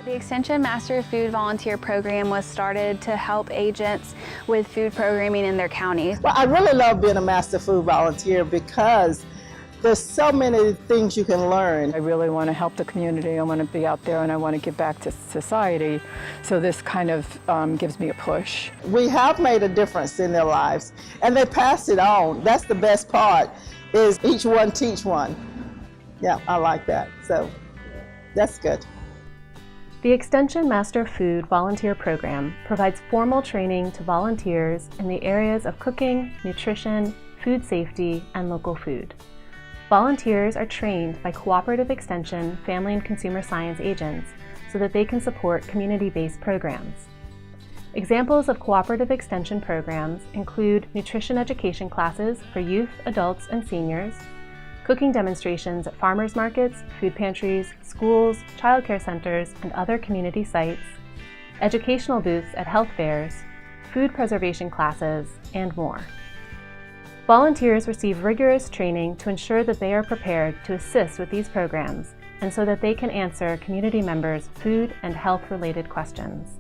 The Extension Master of Food Volunteer Program was started to help agents with food programming in their counties. Well, I really love being a Master Food Volunteer because there's so many things you can learn. I really want to help the community. I want to be out there and I want to give back to society. So this kind of gives me a push. We have made a difference in their lives and they pass it on. That's the best part, is each one teach one. Yeah, I like that. So that's good. The Extension Master Food Volunteer Program provides formal training to volunteers in the areas of cooking, nutrition, food safety, and local food. Volunteers are trained by Cooperative Extension Family and Consumer Science agents so that they can support community-based programs. Examples of Cooperative Extension programs include nutrition education classes for youth, adults, and seniors, cooking demonstrations at farmers markets, food pantries, schools, childcare centers, and other community sites, educational booths at health fairs, food preservation classes, and more. Volunteers receive rigorous training to ensure that they are prepared to assist with these programs and so that they can answer community members' food and health-related questions.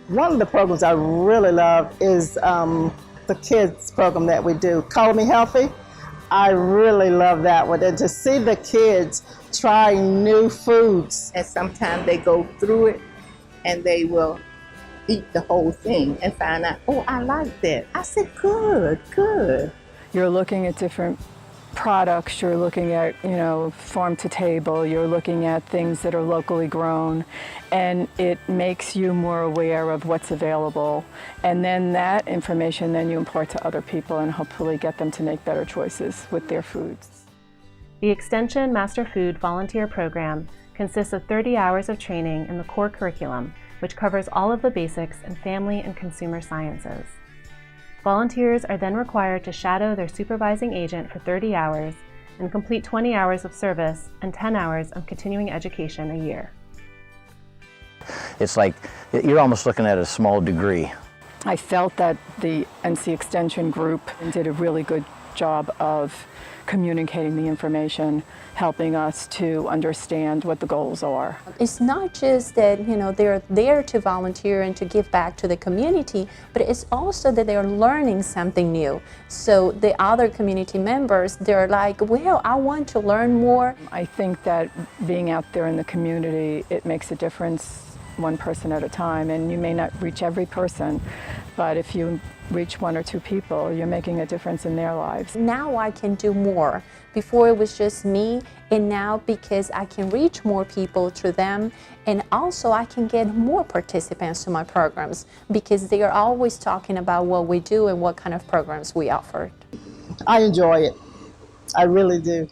One of the programs I really love is the kids program that we do, Color Me Healthy. I really love that one, and to see the kids trying new foods. And sometimes they go through it and they will eat the whole thing and find out, oh, I like that. I said, good, good. You're looking at different products, you're looking at, farm to table, you're looking at things that are locally grown, and it makes you more aware of what's available. And then that information you impart to other people and hopefully get them to make better choices with their foods. The Extension Master Food Volunteer Program consists of 30 hours of training in the core curriculum, which covers all of the basics in family and consumer sciences. Volunteers are then required to shadow their supervising agent for 30 hours and complete 20 hours of service and 10 hours of continuing education a year. It's like you're almost looking at a small degree. I felt that the NC Extension group did a really good job of communicating the information, helping us to understand what the goals are. It's not just that, they're there to volunteer and to give back to the community, but it's also that they're learning something new. So the other community members, they're like, well, I want to learn more. I think that being out there in the community, it makes a difference one person at a time, and you may not reach every person, but if you reach one or two people, you're making a difference in their lives. Now I can do more. Before it was just me, and now because I can reach more people through them, and also I can get more participants to my programs because they are always talking about what we do and what kind of programs we offer. I enjoy it. I really do.